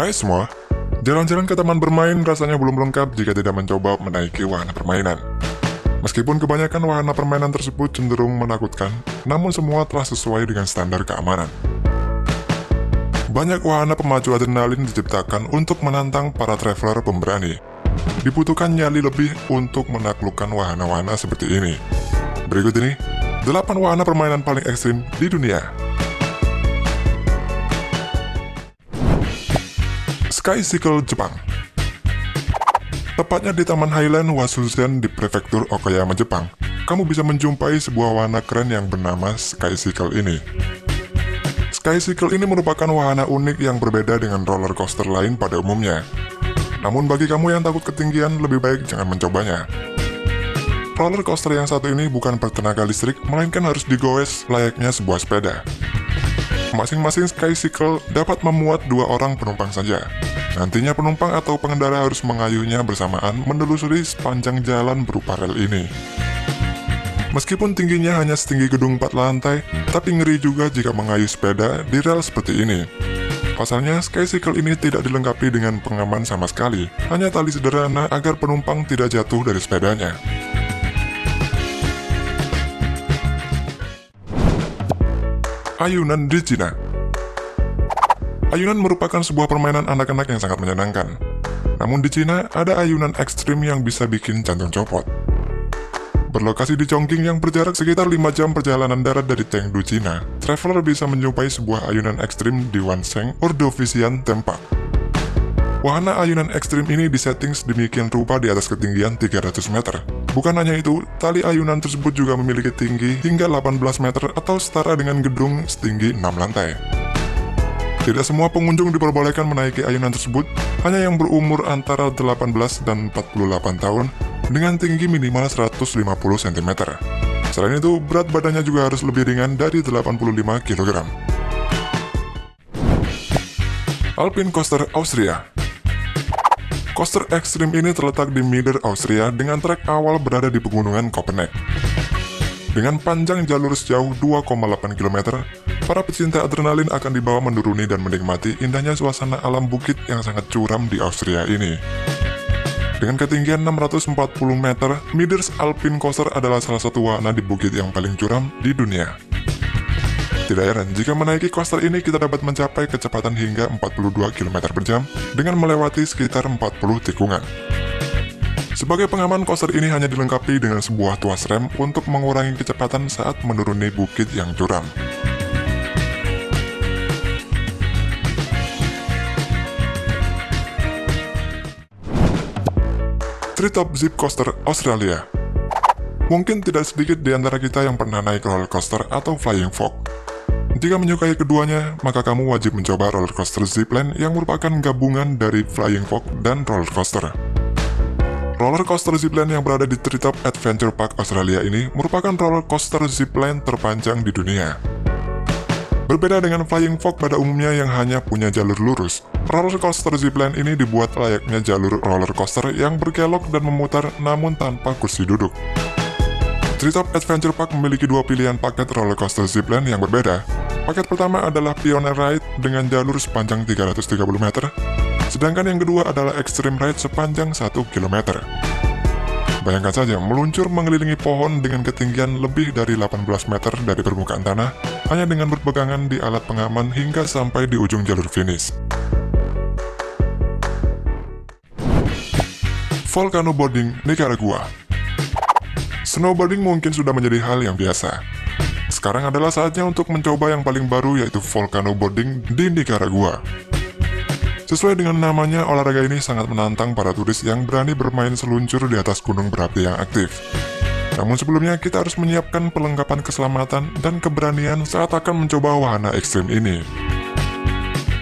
Hai semua, jalan-jalan ke taman bermain rasanya belum lengkap jika tidak mencoba menaiki wahana permainan. Meskipun kebanyakan wahana permainan tersebut cenderung menakutkan, namun semua telah sesuai dengan standar keamanan. Banyak wahana pemacu adrenalin diciptakan untuk menantang para traveler pemberani. Dibutuhkan nyali lebih untuk menaklukkan wahana-wahana seperti ini. Berikut ini, 8 wahana permainan paling ekstrim di dunia. Skycycle Jepang. Tepatnya di Taman Highland Wasuzen di Prefektur Okayama, Jepang, kamu bisa menjumpai sebuah wahana keren yang bernama Skycycle ini. Skycycle ini merupakan wahana unik yang berbeda dengan roller coaster lain pada umumnya. Namun bagi kamu yang takut ketinggian, lebih baik jangan mencobanya. Roller coaster yang satu ini bukan bertenaga listrik, melainkan harus digoes layaknya sebuah sepeda. Masing-masing Skycycle dapat memuat 2 orang penumpang saja. Nantinya penumpang atau pengendara harus mengayuhnya bersamaan menelusuri sepanjang jalan berupa rel ini. Meskipun tingginya hanya setinggi gedung 4 lantai, tapi ngeri juga jika mengayuh sepeda di rel seperti ini. Pasalnya, Skycycle ini tidak dilengkapi dengan pengaman sama sekali, hanya tali sederhana agar penumpang tidak jatuh dari sepedanya. Ayunan di Cina. Ayunan merupakan sebuah permainan anak-anak yang sangat menyenangkan. Namun di Cina, ada ayunan ekstrim yang bisa bikin jantung copot. Berlokasi di Chongqing yang berjarak sekitar 5 jam perjalanan darat dari Chengdu, Cina, traveler bisa menjumpai sebuah ayunan ekstrim di Wansheng Ordovician Theme Park. Wahana ayunan ekstrim ini disetting sedemikian rupa di atas ketinggian 300 meter. Bukan hanya itu, tali ayunan tersebut juga memiliki tinggi hingga 18 meter atau setara dengan gedung setinggi 6 lantai. Tidak semua pengunjung diperbolehkan menaiki ayunan tersebut, hanya yang berumur antara 18 dan 48 tahun dengan tinggi minimal 150 cm. Selain itu, berat badannya juga harus lebih ringan dari 85 kg. Alpine Coaster Austria. Coaster ekstrim ini terletak di Mieder, Austria dengan trek awal berada di pegunungan Kopenhagen. Dengan panjang jalur sejauh 2,8 km, para pecinta adrenalin akan dibawa menuruni dan menikmati indahnya suasana alam bukit yang sangat curam di Austria ini. Dengan ketinggian 640 meter, Mieder's Alpine Coaster adalah salah satu wahana di bukit yang paling curam di dunia. Tidak heran jika menaiki coaster ini kita dapat mencapai kecepatan hingga 42 km per jam dengan melewati sekitar 40 tikungan. Sebagai pengaman, coaster ini hanya dilengkapi dengan sebuah tuas rem untuk mengurangi kecepatan saat menuruni bukit yang curam. Treetop Zip Coaster Australia. Mungkin tidak sedikit di antara kita yang pernah naik roller coaster atau flying fox. Jika menyukai keduanya, maka kamu wajib mencoba roller coaster zipline yang merupakan gabungan dari flying fox dan roller coaster. Roller coaster zipline yang berada di Treetop Adventure Park Australia ini merupakan roller coaster zipline terpanjang di dunia. Berbeda dengan flying fox pada umumnya yang hanya punya jalur lurus, roller coaster zipline ini dibuat layaknya jalur roller coaster yang berkelok dan memutar namun tanpa kursi duduk. Treetop Adventure Park memiliki 2 pilihan paket roller coaster zipline yang berbeda. Paket pertama adalah Pioneer Ride dengan jalur sepanjang 330 meter, sedangkan yang kedua adalah Extreme Ride sepanjang 1 km. Bayangkan saja meluncur mengelilingi pohon dengan ketinggian lebih dari 18 meter dari permukaan tanah, hanya dengan berpegangan di alat pengaman hingga sampai di ujung jalur finish. Volcano Boarding Nicaragua. Snowboarding mungkin sudah menjadi hal yang biasa. Sekarang adalah saatnya untuk mencoba yang paling baru, yaitu volcano boarding di Nicaragua. Sesuai dengan namanya, olahraga ini sangat menantang para turis yang berani bermain seluncur di atas gunung berapi yang aktif. Namun sebelumnya, kita harus menyiapkan perlengkapan keselamatan dan keberanian saat akan mencoba wahana ekstrim ini.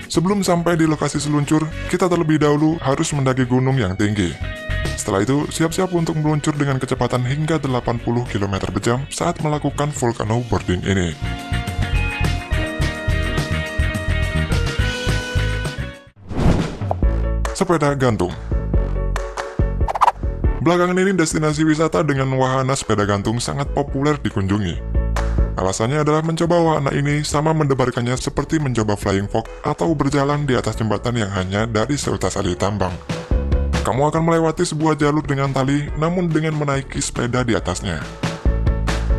Sebelum sampai di lokasi seluncur, kita terlebih dahulu harus mendaki gunung yang tinggi. Setelah itu, siap-siap untuk meluncur dengan kecepatan hingga 80 km per jam saat melakukan volcano boarding ini. Sepeda gantung. Belakangan ini destinasi wisata dengan wahana sepeda gantung sangat populer dikunjungi. Alasannya adalah mencoba wahana ini sama mendebarkannya seperti mencoba flying fox atau berjalan di atas jembatan yang hanya dari seutas tali tambang. Kamu akan melewati sebuah jalur dengan tali, namun dengan menaiki sepeda di atasnya.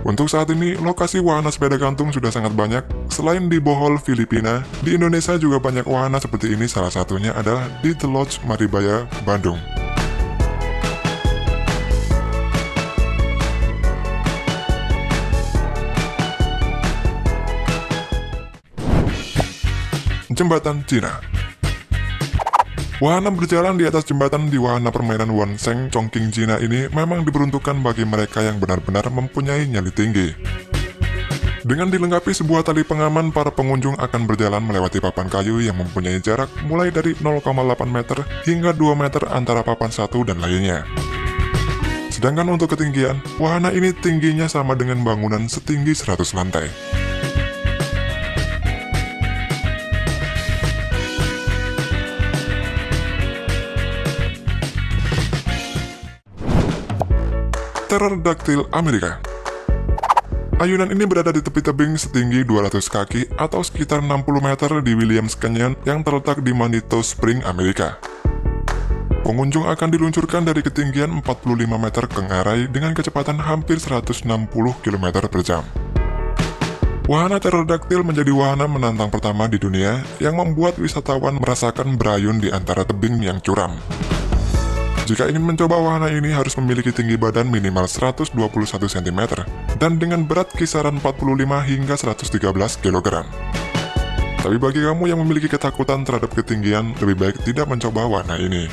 Untuk saat ini, lokasi wahana sepeda gantung sudah sangat banyak. Selain di Bohol, Filipina, di Indonesia juga banyak wahana seperti ini, salah satunya adalah di The Lodge Maribaya, Bandung. Jembatan Cina. Wahana berjalan di atas jembatan di wahana permainan Wonseng Chongqing Cina ini memang diperuntukkan bagi mereka yang benar-benar mempunyai nyali tinggi. Dengan dilengkapi sebuah tali pengaman, para pengunjung akan berjalan melewati papan kayu yang mempunyai jarak mulai dari 0,8 meter hingga 2 meter antara papan satu dan lainnya. Sedangkan untuk ketinggian, wahana ini tingginya sama dengan bangunan setinggi 100 lantai. Pterodactyl Amerika. Ayunan ini berada di tepi tebing setinggi 200 kaki atau sekitar 60 meter di Williams Canyon yang terletak di Manitou Springs, Amerika. Pengunjung akan diluncurkan dari ketinggian 45 meter ke ngarai dengan kecepatan hampir 160 km per jam. Wahana Pterodactyl menjadi wahana menantang pertama di dunia yang membuat wisatawan merasakan berayun di antara tebing yang curam. Jika ingin mencoba wahana ini harus memiliki tinggi badan minimal 121 cm dan dengan berat kisaran 45 hingga 113 kg. Tapi bagi kamu yang memiliki ketakutan terhadap ketinggian, lebih baik tidak mencoba wahana ini.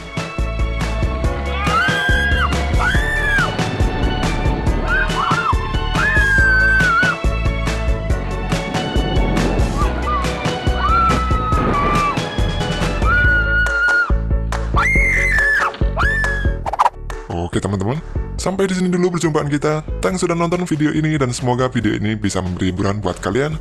Oke teman-teman, sampai di sini dulu perjumpaan kita. Thanks sudah nonton video ini dan semoga video ini bisa memberi hiburan buat kalian.